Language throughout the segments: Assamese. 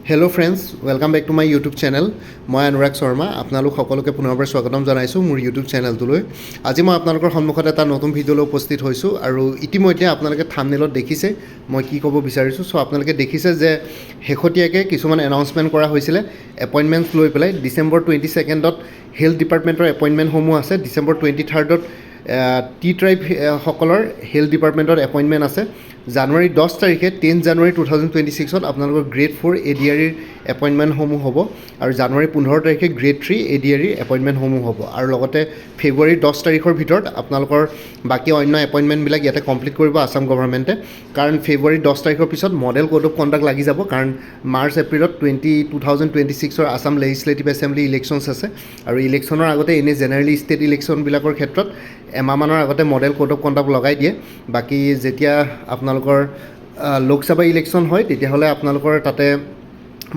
Hello' friends, welcome back to my YouTube channel. মই অনুৰাগ শৰ্মা। আপোনালোক সকলোকে পুনৰবাৰ স্বাগতম জনাইছোঁ মোৰ ইউটিউব চেনেলটোলৈ। আজি মই আপোনালোকৰ সন্মুখত এটা নতুন ভিডিঅ'লৈ উপস্থিত হৈছোঁ আৰু ইতিমধ্যে আপোনালোকে থাম্বনেইলত দেখিছে মই কি ক'ব বিচাৰিছোঁ। চ' আপোনালোকে দেখিছে যে শেহতীয়াকৈ কিছুমান এনাউন্সমেণ্ট কৰা হৈছিলে এপইণ্টমেণ্টছ লৈ পেলাই। ডিচেম্বৰ 22nd হেল্থ ডিপাৰ্টমেণ্টৰ এপইণ্টমেণ্টসমূহ আছে। ডিচেম্বৰ 23rd টি ট্ৰাইব সকলৰ হেল্থ ডিপাৰ্টমেণ্টত এপইণ্টমেণ্ট আছে। জানুৱাৰী 10 তাৰিখে 10 জানুৱাৰী 2026 আপোনালোকৰ গ্ৰেড 4 ADREৰ এপইণ্টমেণ্টসমূহ হ'ব আৰু জানুৱাৰী 15 তাৰিখে গ্ৰেড 3 ADREৰ এপইণ্টমেণ্টসমূহ হ'ব আৰু লগতে ফেব্ৰুৱাৰী 10 তাৰিখৰ ভিতৰত আপোনালোকৰ বাকী অন্য এপইণ্টমেণ্টবিলাক ইয়াতে কমপ্লিট কৰিব আছাম গভৰ্ণমেণ্টে। কাৰণ ফেব্ৰুৱাৰী 10 তাৰিখৰ পিছত মডেল কোড অফ কণ্ডাক্ট লাগি যাব, কাৰণ মাৰ্চ এপ্ৰিলত 2026 আছাম লেজিছলেটিভ এছেম্বলি ইলেকশ্যনছ আছে আৰু ইলেকশ্যনৰ আগতে এনেই জেনেৰেলি ষ্টেট ইলেকশ্যনবিলাকৰ ক্ষেত্ৰত এমাহমানৰ আগতে মডেল কোড অফ কণ্ডাক্ট লগাই দিয়ে। বাকী যেতিয়া আপোনালোকৰ লোকসভা ইলেকশ্যন হয় তেতিয়াহ'লে আপোনালোকৰ তাতে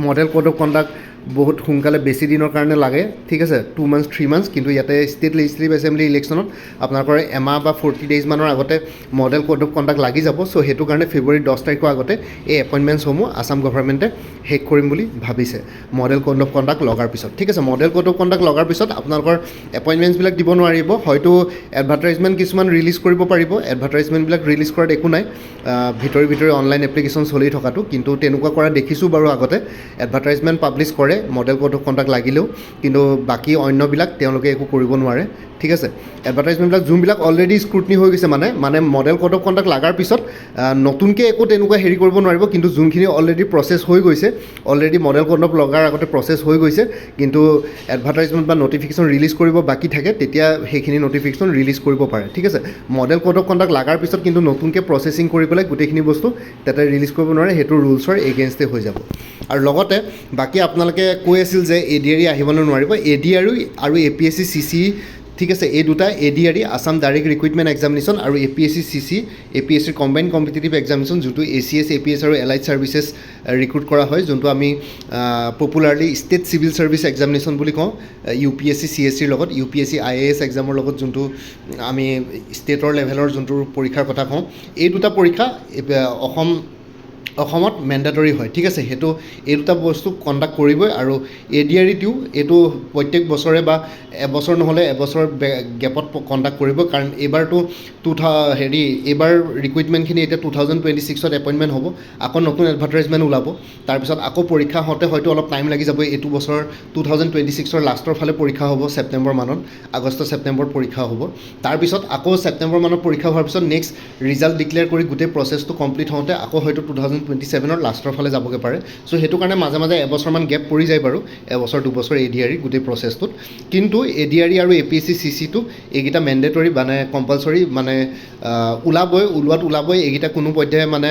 মডেল কোড অফ কণ্ডাক্ট বহুত সোনকালে বেছি দিনৰ কাৰণে লাগে, ঠিক আছে, 2 months 3 months। কিন্তু ইয়াতে ষ্টেট লেজিছলেটিভ এছেম্বলি ইলেকশ্যনত আপোনালোকৰ এমাহ বা 40 days মানৰ আগতে মডেল কোড অফ কণ্ডাক্ট লাগি যাব। চ' সেইটো কাৰণে ফেব্ৰুৱাৰী 10 তাৰিখৰ আগতে এই এপইণ্টমেণ্টছসমূহ আছাম গভৰ্ণমেণ্টে শেষ কৰিম বুলি ভাবিছে মডেল কোড অফ কণ্ডাক্ট লগাৰ পিছত, ঠিক আছে। মডেল কোড অফ কণ্ডাক্ট লগাৰ পিছত আপোনালোকৰ এপইণ্টমেণ্টছবিলাক দিব নোৱাৰিব। হয়তো এডভাৰ্টাইজমেণ্ট কিছুমান ৰিলিজ কৰিব পাৰিব। এডভাৰ্টাইজমেণ্টবিলাক ৰিলিজ কৰাত একো নাই, ভিতৰি অনলাইন এপ্লিকেশ্যন চলি থকাটো, কিন্তু তেনেকুৱা কৰা দেখিছোঁ বাৰু আগতে। এডভাৰ্টাইজমেণ্ট পাব্লিছ কৰে মডেল কোড অফ কণ্ডাক্ট লাগিলেও, কিন্তু বাকী অন্যবিলাক তেওঁলোকে একো কৰিব নোৱাৰে, ঠিক আছে। এডভাৰ্টাইজমেণ্টবিলাক যোনবিলাক অলৰেডি স্ক্ৰুটনি হৈ গৈছে মানে মডেল কোড অফ কণ্ডাক্ট লগাৰ পিছত নতুনকৈ একো তেনেকুৱা হেৰি কৰিব নোৱাৰিব। কিন্তু যোনখিনি অলৰেডি প্ৰচেছ হৈ গৈছে, অলৰেডি মডেল কোড অফ লগাৰ আগতে প্ৰচেছ হৈ গৈছে, কিন্তু এডভাৰ্টাইজমেণ্ট বা নটিফিকেশ্যন ৰিলিজ কৰিব বাকী থাকে, তেতিয়া সেইখিনি নটিফিকেশ্যন ৰিলিজ কৰিব পাৰে, ঠিক আছে। মডেল কোড অফ কণ্ডাক্ট লগাৰ পিছত কিন্তু নতুনকৈ প্ৰচেছিং কৰি পেলাই গোটেইখিনি বস্তু তাতে ৰিলিজ কৰিব নোৱাৰে, সেইটো ৰুলছৰ এগেইনষ্টে হৈ যাব। আৰু লগতে বাকী আপোনালোকে কৈ আছিল যে ADRE আহিবলৈ নোৱাৰিব। ADRE আৰু APSC CC, ঠিক আছে, এই দুটা ADRE Assam direct recruitment examination আৰু APSC CC APSCৰ কম্বাইণ্ড কম্পিটিটিভ এক্সামিনেশ্যন, যোনটো ACS APS আৰু এলাইড ছাৰ্ভিচেছ ৰিক্ৰুট কৰা হয়, যোনটো আমি popularly state civil service examination বুলি কওঁ। UPSC CSCৰ লগত, UPSC IAS এক্সামৰ লগত যোনটো আমি ষ্টেটৰ লেভেলৰ যোনটো পৰীক্ষাৰ কথা কওঁ, এই দুটা পৰীক্ষা অসমত মেণ্ডেটৰী হয়, ঠিক আছে। সেইটো এই দুটা বস্তু কণ্ডাক্ট কৰিবই। আৰু ADREটো এইটো প্ৰত্যেক বছৰে বা এবছৰ নহ'লে এবছৰ গেপত কণ্ডাক্ট কৰিব, কাৰণ এইবাৰতো এইবাৰ ৰিক্ৰুইটমেণ্টখিনি এতিয়া 2026 এপইণ্টমেণ্ট হ'ব, আকৌ নতুন এডভাৰ্টাইজমেণ্ট ওলাব, তাৰপিছত আকৌ পৰীক্ষা হওঁতে হয়তো অলপ টাইম লাগি যাব। এইটো বছৰ 2026 লাষ্টৰ ফালে পৰীক্ষা হ'ব, ছেপ্টেম্বৰ মানত, আগষ্ট ছেপ্টেম্বৰত পৰীক্ষা হ'ব। তাৰপিছত আকৌ ছেপ্টেম্বৰ মানত পৰীক্ষা হোৱাৰ পিছত নেক্সট ৰিজাল্ট ডিক্লেয়াৰ কৰি গোটেই প্ৰচেছটো কমপ্লিট হওঁতে আকৌ হয়তো 2027 লাষ্টৰ ফালে যাবগৈ পাৰে। চ' সেইটো কাৰণে মাজে মাজে এবছৰমান গেপ পৰি যায় বাৰু, এবছৰ 2 বছৰ ADRE গোটেই প্ৰচেছটোত। কিন্তু ADRE আৰু APSC CCটো এইকেইটা মেণ্ডেটৰী, মানে কম্পালচৰি, মানে ওলাবই। এইকেইটা কোনো পধ্যে মানে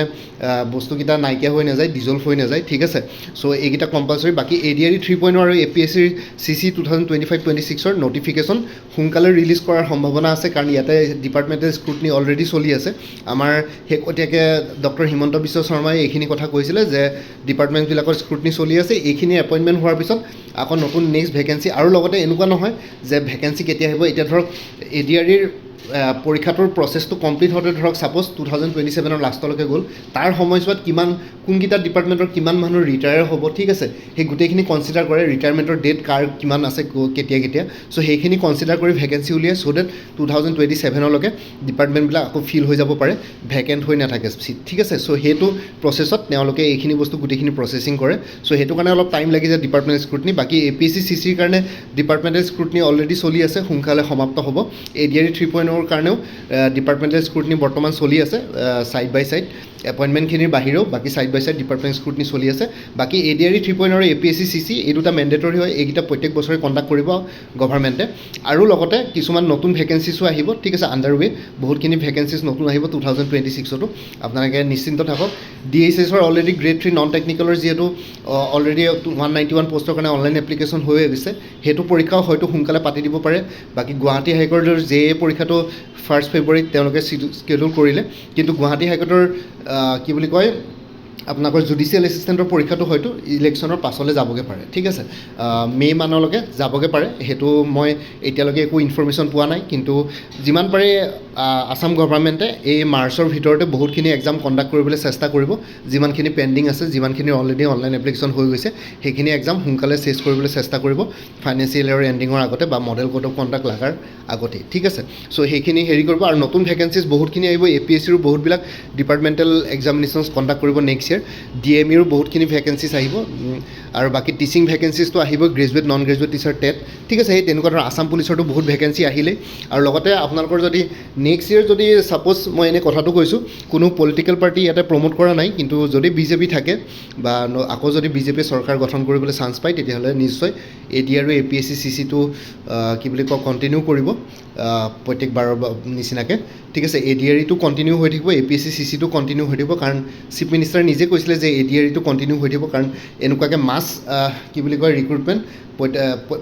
বস্তুকেইটা নাইকিয়া হৈ নাযায়, ডিজল্ভ হৈ নাযায়, ঠিক আছে। চ' এইকেইটা কম্পালচৰি। বাকী ADRE 3.0 আৰু APSC CC 2025-26 নটিফিকেশ্যন সোনকালে ৰিলিজ কৰাৰ সম্ভাৱনা আছে, কাৰণ ইয়াতে ডিপাৰ্টমেণ্টেল স্ক্ৰুটনি অলৰেডি চলি আছে। আমাৰ শেহতীয়াকৈ ডক্টৰ হিমন্ত বিশ্ব শৰ্মাই এইখিনি কথা কৈছিলে যে ডিপাৰ্টমেণ্টবিলাকৰ স্ক্ৰুটনি চলি আছে, এইখিনি এপইণ্টমেণ্ট হোৱাৰ পিছত আকৌ নতুন নেক্সট ভেকেঞ্চি। আৰু লগতে এনেকুৱা নহয় যে ভেকেঞ্চি কেতিয়া আহিব, এতিয়া ধৰক ADREৰ পৰীক্ষাটোৰ প্ৰচেছটো কমপ্লিট হওঁতে ধৰক ছাপ'জ 2027 লাষ্টলৈকে গ'ল, তাৰ সময়ছোৱাত কোনকেইটা ডিপাৰ্টমেণ্টৰ কিমান মানুহ ৰিটায়াৰ হ'ব, ঠিক আছে, সেই গোটেইখিনি কনচিডাৰ কৰে। ৰিটায়াৰমেণ্টৰ ডেট কাৰ কিমান আছে, কেতিয়া। চ' সেইখিনি কনচিডাৰ কৰি ভেকেঞ্চি উলিয়াই, চ' ডেট 2027লৈকে ডিপাৰ্টমেণ্টবিলাক আকৌ ফিল হৈ যাব পাৰে, ভেকেণ্ট হৈ নাথাকে চিট, ঠিক আছে। চ' সেইটো প্ৰচেছত তেওঁলোকে এইখিনি বস্তু গোটেইখিনি প্ৰচেছিং কৰে। চ' সেইটো কাৰণে অলপ টাইম লাগি যায় ডিপাৰ্টমেণ্টেল স্ক্ৰুটনি। বাকী APSC CCৰ কাৰণে ডিপাৰ্টমেণ্টেল স্ক্ৰুটনি অলৰেডি চলি আছে, সোনকালে সমাপ্ত হ'ব। ADRE 3.0 কাৰণেও ডিপাৰ্টমেণ্টেল স্ক্ৰুটনি বৰ্তমান চলি আছে, ছাইড বাই ছাইড এপইণ্টমেণ্টখিনিৰ বাহিৰেও বাকী ছাইড বাই ছাইড ডিপাৰ্টমেণ্ট স্ক্ৰুটনি চলি আছে। বাকী ADRE 3.0 আৰু APSC CC এই দুটা মেণ্ডেটৰী হয়, এইকেইটা প্ৰত্যেক বছৰে কণ্ডাক্ট কৰিব গভৰ্ণমেণ্টে। আৰু লগতে কিছুমান নতুন ভেকেঞ্চিছো আহিব, ঠিক আছে, আণ্ডাৰৱে বহুতখিনি ভেকেঞ্চিছ নতুন আহিব 2026তো। আপোনালোকে নিশ্চিন্ত থাকক। DHSৰ অলৰেডি গ্ৰেড 3 নন টেকনিকেলৰ যিহেতু অলৰেডি 191 পষ্টৰ কাৰণে অনলাইন এপ্লিকেশ্যন হৈ গৈছে, সেইটো পৰীক্ষাও হয়তো সোনকালে পাতি দিব পাৰে। বাকী গুৱাহাটী হাইকোৰ্টৰ JA পৰীক্ষাটো 1 ফেব্ৰুৱাৰীত তেওঁলোকে স্কেডুল কৰিলে, কিন্তু গুৱাহাটী হাইকোৰ্টৰ কি বুলি কয় আপোনালোকৰ জুডিচিয়েল এছিষ্টেণ্টৰ পৰীক্ষাটো হয়তো ইলেকশ্যনৰ পাছলৈ যাবগৈ পাৰে ঠিক আছে মে' মানলৈকে যাবগৈ পাৰে সেইটো মই এতিয়ালৈকে একো ইনফৰ্মেশ্যন পোৱা নাই কিন্তু যিমান পাৰে আছাম গভৰ্ণমেণ্টে এই মাৰ্চৰ ভিতৰতে বহুতখিনি এক্সাম কণ্ডাক্ট কৰিবলৈ চেষ্টা কৰিব যিমানখিনি পেণ্ডিং আছে যিমানখিনি অলৰেডি অনলাইন এপ্লিকেশ্যন হৈ গৈছে সেইখিনি এক্সাম সোনকালে চেছ কৰিবলৈ চেষ্টা কৰিব ফাইনেন্সিয়েল ইয়েৰ এণ্ডিঙৰ আগতে বা মডেল কোড অফ কণ্ডাক্ট লগাৰ আগতেই ঠিক আছে চ' সেইখিনি হেৰি কৰিব আৰু নতুন ভেকেঞ্চিজ বহুতখিনি আহিব APSCৰো বহুতবিলাক ডিপাৰ্টমেণ্টেল এক্সামিনেশ্যনছ কণ্ডাক্ট কৰিব নেক্সট ইয়েৰ DMEৰো বহুতখিনি ভেকেঞ্চিজ আহিব আৰু বাকী টিচিং ভেকেঞ্চিজটো আহিব graduate non graduate teacher TET ঠিক আছে সেই তেনেকুৱা ধৰণৰ আছাম পুলিচৰতো বহুত ভেকেঞ্চি আহিলেই আৰু লগতে আপোনালোকৰ যদি নেক্সট ইয়েৰ যদি ছাপ'জ মই এনেই কথাটো কৈছোঁ কোনো পলিটিকেল পাৰ্টি ইয়াতে প্ৰমোট কৰা নাই কিন্তু যদি BJP থাকে বা আকৌ যদি BJP চৰকাৰ গঠন কৰিবলৈ চান্স পায় তেতিয়াহ'লে নিশ্চয় AD আৰু APSC CCটো কি বুলি কয় কণ্টিনিউ কৰিব প্ৰত্যেকবাৰৰ নিচিনাকৈ ঠিক আছে ADREটো কণ্টিনিউ হৈ থাকিব APSC CCটো কণ্টিনিউ হৈ থাকিব কাৰণ চিফ মিনিষ্টাৰে নিজে কৈছিলে যে ADREটো কণ্টিনিউ হৈ থাকিব কাৰণ এনেকুৱাকৈ মাছ কি বুলি কয় ৰিক্ৰুটমেণ্ট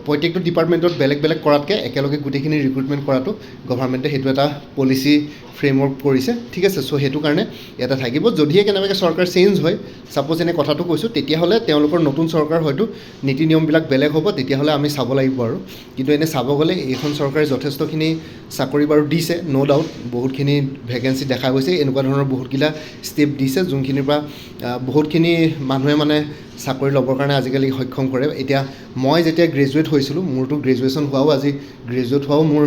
প্ৰত্যেকটো ডিপাৰ্টমেণ্টত বেলেগ বেলেগ কৰাতকৈ একেলগে গোটেইখিনি ৰিক্ৰুটমেণ্ট কৰাটো গভৰ্ণমেণ্টে সেইটো এটা পলিচি ফ্ৰেমৱৰ্ক কৰিছে ঠিক আছে চ' সেইটো কাৰণে ইয়াতে থাকিব যদিহে কেনেবাকৈ চৰকাৰ চেঞ্জ হয় ছাপ'জ এনে কথাটো কৈছোঁ তেতিয়াহ'লে তেওঁলোকৰ নতুন চৰকাৰ হয়তো নীতি নিয়মবিলাক বেলেগ হ'ব তেতিয়াহ'লে আমি চাব লাগিব আৰু কিন্তু এনে চাব গ'লে এইখন চৰকাৰে যথেষ্টখিনি চাকৰি বাৰু দিছে ন' ডাউট বহুতখিনি ভেকেঞ্চি দেখা গৈছে এনেকুৱা ধৰণৰ বহুতকেইটা ষ্টেপ দিছে যোনখিনিৰ পৰা বহুতখিনি মানুহে মানে চাকৰি ল'বৰ কাৰণে আজিকালি সক্ষম কৰে এতিয়া মই যেতিয়া গ্ৰেজুৱেট হৈছিলোঁ মোৰতো গ্ৰেজুৱেশ্যন হোৱাও আজি গ্ৰেজুৱেট হোৱাও মোৰ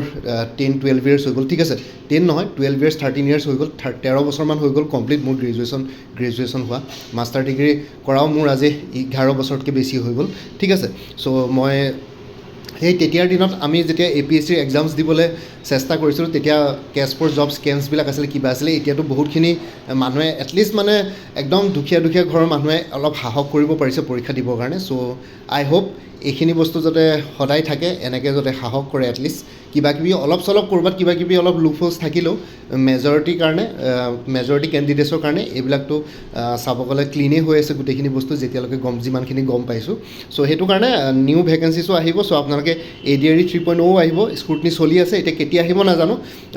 10-12 ইয়াৰ্ছ হৈ গ'ল ঠিক আছে 10 নহয় 12 ইয়াৰ্ছ 13 ইয়াৰ্ছ হৈ গ'ল 13 বছৰমান হৈ গ'ল কমপ্লিট মোৰ গ্ৰেজুৱেশ্যন হোৱা মাষ্টাৰ ডিগ্ৰী কৰাও মোৰ আজি 11 বছৰতকৈ বেছি হৈ গ'ল ঠিক আছে চ' মই সেই তেতিয়াৰ দিনত আমি যেতিয়া APSCৰ এক্সামছ দিবলৈ চেষ্টা কৰিছিলোঁ তেতিয়া কেছ ফৰ জব স্কেমছবিলাক আছিলে কিবা আছিলে এতিয়াতো বহুতখিনি মানুহে এটলিষ্ট মানে একদম দুখীয়া ঘৰৰ মানুহে অলপ সাহস কৰিব পাৰিছে পৰীক্ষা দিবৰ কাৰণে চ' আই হোপ এইখিনি বস্তু যাতে সদায় থাকে এনেকৈ যাতে সাহস কৰে এটলিষ্ট কিবাকিবি অলপ চলপ ক'ৰবাত কিবাকিবি অলপ লুপহোলছ থাকিলেও মেজৰিটিৰ কাৰণে মেজৰিটি কেণ্ডিডেটছৰ কাৰণে এইবিলাকতো চাব গ'লে ক্লিনেই হৈ আছে গোটেইখিনি বস্তু যেতিয়ালৈকে যিমানখিনি গম পাইছোঁ চ' সেইটো কাৰণে নিউ ভেকেঞ্চিছো আহিব চ' আপোনালোকে ADRE 3.0 আহিব স্ক্ৰুটনি চলি আছে এতিয়া কেতিয়া আহিব নাজানো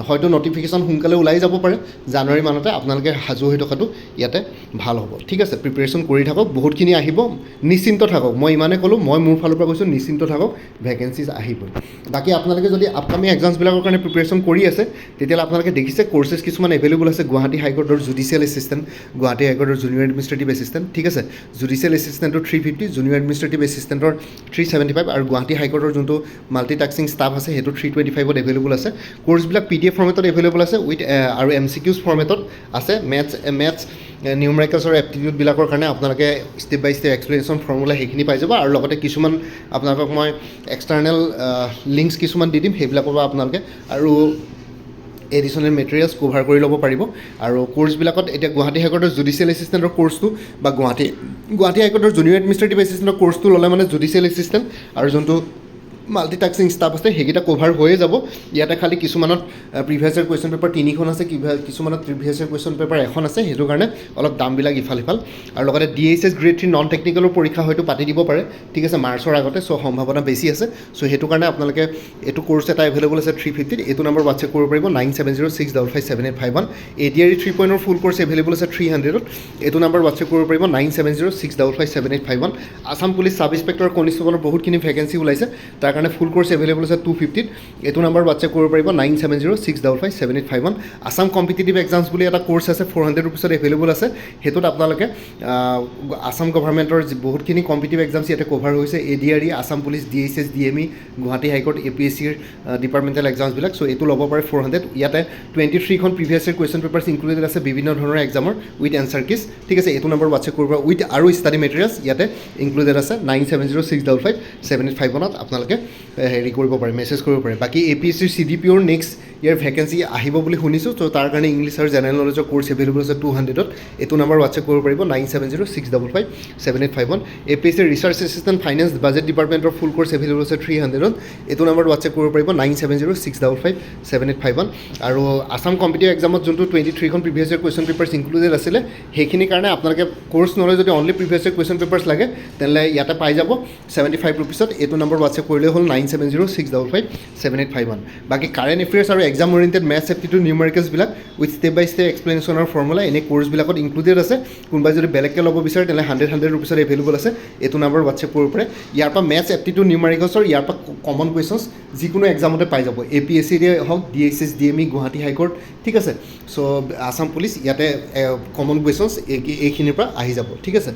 হয়তো নটিফিকেশ্যন সোনকালে ওলাই যাব পাৰে জানুৱাৰী মানতে আপোনালোকে সাজু হৈ থকাটো ইয়াতে ভাল হ'ব ঠিক আছে প্ৰিপেৰেশ্যন কৰি থাকক বহুতখিনি আহিব নিশ্চিন্ত থাকক মই ইমানে ক'লোঁ মই মোৰ ফালৰ পৰা কৈছোঁ নিশ্চিন্ত থাকক ভেকেঞ্চিজ আহিব বাকী আপোনালোকে যদি আপকামিং এক্সামছবিলাকৰ কাৰণে প্ৰিপেৰেশ্যন কৰি আছে তেতিয়াহ'লে আপোনালোকে দেখিছে কোৰ্চেছ কিছুমান এভেইলেবল আছে গুৱাহাটী হাইকোৰ্টৰ জুডিচিয়েল এছিষ্টেণ্ট গুৱাহাটী হাইকোৰ্টৰ জুনিয়ৰ এডমিনিষ্ট্ৰেটিভ এছিষ্টেণ্ট ঠিক আছে জুডিচিয়েল এছিষ্টেণ্টৰ 350 জুনিয়ৰ এডমিনিষ্ট্ৰেটিভ এছিষ্টেণ্টৰ 375 আৰু গুৱাহাটী হাইকোৰ্টৰ যোনটো মাল্টিটাস্কিং ষ্টাফ আছে সেইটো 325ত এভেইলেবল আছে কোৰ্চবিলাক PDF ফৰ্মেটত এভেইলেবল আছে উইথ আৰু MCQs ফৰ্মেটত আছে মেথছ নিউমেৰিকেলছৰ এপ্টিটিউডবিলাকৰ কাৰণে আপোনালোকে step by step explanation formula সেইখিনি পাই যাব আৰু লগতে কিছুমান আপোনালোকক মই এক্সটাৰ্নেল লিংকছ কিছুমান দি দিম সেইবিলাকৰ পৰা আপোনালোকে আৰু এডিশ্যনেল মেটেৰিয়েলছ কভাৰ কৰি ল'ব পাৰিব আৰু কোৰ্চবিলাকত এতিয়া গুৱাহাটী হাইকোৰ্টৰ জুডিচিয়েল এছিষ্টেণ্টৰ কোৰ্চটো বা গুৱাহাটী হাইকোৰ্টৰ জুনিয়ৰ এডমিনিষ্ট্ৰেটিভ এছিষ্টেণ্টৰ কোৰ্চটো ল'লে মানে জুডিচিয়েল এছিষ্টেণ্ট আৰু যোনটো মাল্টিটাস্কিং ষ্টাফ আছে সেইকেইটা কভাৰ হৈয়ে যাব ইয়াতে খালি কিছুমানত প্ৰিভিয়াছ ইয়াৰ কুৱেশ্যন পেপাৰ 3খন আছে কিছুমানত প্ৰিভিয়াছ ইয়াৰ কুৱেশ্যন পেপাৰ 1 আছে সেইটো কাৰণে অলপ দামবিলাক ইফাল সিফাল আৰু লগতে DHS গ্ৰেড 3 নন টেকনিকেলৰ পৰীক্ষা হয়তো পাতি দিব পাৰে ঠিক আছে মাৰ্চৰ আগতে চ' সম্ভাৱনা বেছি আছে চ' সেইটো কাৰণে আপোনালোকে এইটো কোৰ্চ এটা এভেইলেবল আছে 350 এইটো নম্বৰ হোৱাটছএপ কৰিব পাৰিব 9706557851 ADRE 3.0 ফুল কোৰ্চ এভেইলেবল আছে 300ত এইটো নম্বৰ হোৱাটছএপ কৰিব পাৰিব 9706557851 আছাম পুলিচ ছাব ইনস্পেক্টৰ কনিষ্টেবলৰ বহুতখিনি ভেকেঞ্চি ওলাইছে তাৰ কাৰণে ফুল কোৰ্চ এভেইলেবল আছে 250ত এইটো নম্বৰ হোৱাটছএপ কৰিব পাৰিব 9706557851 আছাম কম্পিটিটিভ এক্সামছ বুলি এটা কোৰ্চ আছে 400 ৰুপিছত এভেইলেবল আছে সেইটোত আপোনালোকে আছাম গভৰ্ণমেণ্টৰ বহুতখিনি কম্পিটিটিভ এক্সামছ ইয়াতে কভাৰ হৈছে ADRE Assam police DHS DME Guwahati high court APSCৰ ডিপাৰ্টমেণ্টেল এক্সামছবিলাক চ' এইটো ল'ব পাৰে 400 ইয়াতে 23খন previous year question papers included আছে বিভিন্ন ধৰণৰ এক্সামৰ উইথ এনচাৰ কিজ ঠিক আছে এইটো নম্বৰ হোৱাটছএপ কৰিব উইথ আৰু ষ্টাডি মেটেৰিয়েলছ ইয়াতে ইনক্লুডেড আছে 9706557851ত আপোনালোকে হেৰি কৰিব পাৰে মেছেজ কৰিব পাৰে বাকী APSCৰ CDPOৰ নেক্সট ইয়াৰ ভেকেঞ্চি আহিব বুলি শুনিছোঁ চ' তাৰ কাৰণে ইংলিছ আৰু জেনেৰেল নলেজৰ কোৰ্চ এভেইলেবল আছে 200ত এইটো নম্বৰ হোৱাটছএপ কৰিব পাৰিব 9706557851 APSCৰ ৰিচাৰ্চ এছিষ্টেণ্ট ফাইনেন্স বাজেট ডিপাৰ্টমেণ্টৰ ফুল কোৰ্চ এভেইলেবল আছে 300ত এইটো নম্বৰ হোৱাটছএপ কৰিব পাৰিব 9706557851 আৰু আছাম কম্পিটিটিভ এক্সামত যোনটো 23খন previous year question papers included আছিলে সেইখিনিৰ কাৰণে আপোনালোকে কোৰ্চ নলয় যদি only previous year question papers লাগে তেনেহ'লে ইয়াতে পাই যাব 75 ৰুপিছত এইটো নম্বৰ হোৱাটছএপ কৰিলেও হ'ল 9706557851 বাকী কাৰেণ্ট এফেয়াৰ্ছ আৰু এক্সাম অৰিয়েণ্টেড মেথছ এপ্টিটিউড নিউমেৰিকেলছবিলাক with step by step explanation আৰু ফৰ্মুলা এনে কোৰ্ছবিলাকত ইনক্লুডেড আছে কোনোবাই যদি বেলেগকৈ ল'ব বিচাৰে তেনেহ'লে 100 ৰুপিছত এভেইলেবল আছে এইটো নাম্বাৰ হোৱাটছএপ কৰিব পাৰে ইয়াৰ পৰা মেথছ এপ্টিটিউড নিউমেৰিকেলছৰ ইয়াৰ পৰা কমন কুৱেশ্যনছ যিকোনো এক্সামতে পাই যাব APSCৰে হওক DSS DME গুৱাহাটী হাইকোৰ্ট ঠিক আছে চ' আছাম পুলিচ ইয়াতে কমন কুৱেশ্যনছ এইখিনিৰ পৰা আহি যাব ঠিক আছে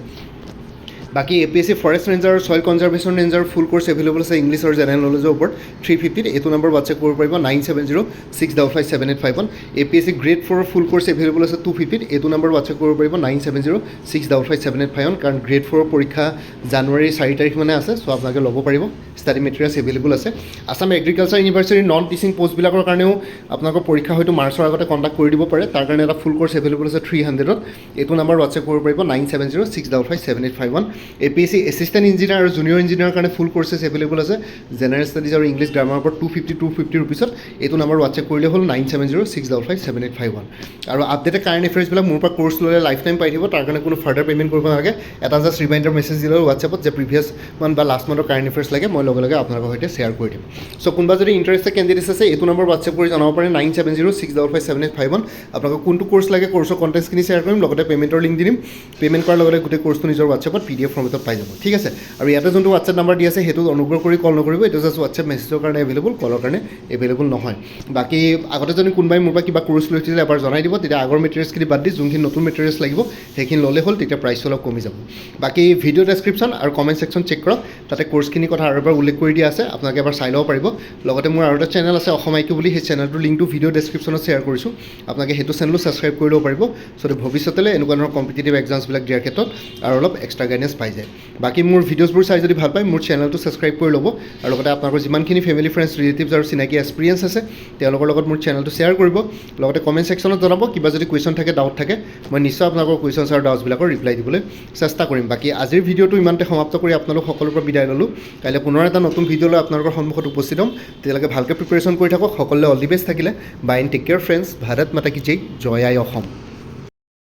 বাকী APSC forest ranger soil conservation ranger full course available আছে ইংলিছ আৰু জেনেৰেল নলেজৰ ওপৰত 350 এইটো নম্বৰ হোৱাটছএপ কৰিব পাৰিব 9706557851 APSC grade 4 full course available আছে 250 এইটো নম্বৰ হোৱাটছএপ কৰিব পাৰিব 9706557851 কাৰণ গ্ৰেড 4 পৰীক্ষা জানুৱাৰী 4 তাৰিখ মানে আছে চ' আপোনালোকে ল'ব পাৰিব ষ্টাডি মেটেৰিয়েলছ এভেইলেবল আছে আছাম এগ্ৰিকালচাৰ ইউনিভাৰ্চিটিৰ নন টিচিং পষ্টবিলাকৰ কাৰণেও আপোনালোকৰ পৰীক্ষা হয়তো মাৰ্চৰ আগতে কণ্ডাক্ট কৰি দিব পাৰে তাৰ কাৰণে এটা ফুল কোৰ্ছ এভেইলেবল আছে 300ত এইটো নম্বৰ হোৱাটছএপ কৰিব পাৰিব 9706557851 APSC এছিষ্টেণ্ট ইঞ্জিনিয়াৰ আৰু জুনিয়ৰ ইঞ্জিনিয়াৰৰ কাৰণে ফুল কোৰ্চেছ এভেইলেবল আছে জেনেৰেল ষ্টাডিজ আৰু ইংলিছ গ্ৰামাৰৰ ওপৰত 250 ৰুপিছত এইটো নম্বৰ হোৱাটছএপ কৰিলে হ'ল 9706557851 আৰু আপডেটেড কাৰেণ্ট এফেয়াৰ্ছবিলাক মোৰ পৰা কোৰ্চ ল'লে লাইফ টাইম পাই থাকিব তাৰ কাৰণে কোনো ফাৰ্ডাৰ পে'মেণ্ট কৰিব নালাগে এটা জাষ্ট ৰিমাইণ্ডাৰ মেছেজ দিলে হোৱাটছএপত যে প্ৰিভিয়াছ মান্থ বা লাষ্ট মান্থৰ কাৰেণ্ট এফেয়াৰ্ছ লাগে মই লগে লগে আপোনালোকৰ সৈতে শ্বেয়াৰ কৰি দিম চ' কোনোবা যদি ইণ্টাৰেষ্টেড কেণ্ডিডেটছ আছে এইটো নম্বৰ হোৱাটছএপ কৰি জনাব পাৰে 9706557851 আপোনালোকক কোনটো কোৰ্চ লাগে কোৰ্চৰ কণ্টেণ্টছখিনি শ্বেয়াৰ কৰিম লগতে পে'মেণ্টৰ লিংক দি দিম পে'মেণ্ট কৰাৰ লগতে গোটেই কোৰ্চটো নিজৰ হোৱাটছএপত PDF ফৰ্মেটত পাই যাব ঠিক আছে আৰু ইয়াতে যোনটো হোৱাটছএপ নাম্বাৰ দি আছে সেইটো অনুগ্ৰহ কৰি কল নকৰিব এইটো জাষ্ট হোৱাটছএপ মেছেজৰ কাৰণে এভেইলেবল কলৰ কাৰণে এভেইলেবল নহয় বাকী আগতে যদি কোনোবাই মোৰ পৰা কিবা কোৰ্চ লৈ উঠিছিলে এবাৰ জনাই দিব তেতিয়া আগৰ মেটেৰিয়েলছখিনি বাদ দি যোনখিনি নতুন মেটেৰিয়েলছ লাগিব সেইখিনি ল'লে হ'ল তেতিয়া প্ৰাইচটো অলপ কমি যাব বাকী ভিডিঅ' ডেছক্ৰিপশ্যন আৰু কমেণ্ট ছেকশ্যন চেক কৰক তাতে কোৰ্চখিনিৰ কথা আৰু এবাৰ উল্লেখ কৰি দিয়া আছে আপোনালোকে এবাৰ চাই ল'ব পাৰিব লগতে মোৰ আৰু এটা চেনেল আছে অসম IQ বুলি সেই চেনেলটোৰ লিংকটো ভিডিঅ' ডেছক্ৰিপশ্যনত শ্বেয়াৰ কৰিছোঁ আপোনালোকে সেইটো চেনেলো ছাবস্ক্ৰাইব কৰি ল'ব পাৰিব চ' ভৱিষ্যতলৈ এনেকুৱা ধৰণৰ কম্পিটিটিভ এক্সামছবিলাক দিয়াৰ ক্ষেত্ৰত আৰু অলপ এক্সট্ৰা গাইডেঞ্চ পাই যায় বাকী মোৰ ভিডিঅ'ছবোৰ চাই যদি ভাল পায় মোৰ চেনেলটো ছাবস্ক্ৰাইব কৰি ল'ব আৰু লগতে আপোনালোকৰ যিমানখিনি ফেমিলি ফ্ৰেণ্ডছ ৰিলেটিভছ আৰু চিনাকি এক্সপিৰিয়েঞ্চ আছে তেওঁলোকৰ লগত মোৰ চেনেলটো শ্বেয়াৰ কৰিব লগতে কমেণ্ট ছেকশ্যনত জনাব কিবা যদি কুৱেশ্যন থাকে ডাউট থাকে মই নিশ্চয় আপোনালোকৰ কুৱেশ্যনছ আৰু ডাউটছবিলাকৰ ৰিপ্লাই দিবলৈ চেষ্টা কৰিম বাকী আজিৰ ভিডিঅ'টো ইমানতে সমাপ্ত কৰি আপোনালোক সকলোৰ পৰা বিদায় ল'লোঁ কাইলৈ পুনৰ এটা নতুন ভিডিঅ' লৈ আপোনালোকৰ সন্মুখত উপস্থিত হ'ম তেতিয়ালৈকে ভালকৈ প্ৰিপেৰেশ্যন কৰি থাকক সকলোৱে অল দি বেষ্ট থাকিলে bye and take care friends Bharat Mata কি জয় আই অসম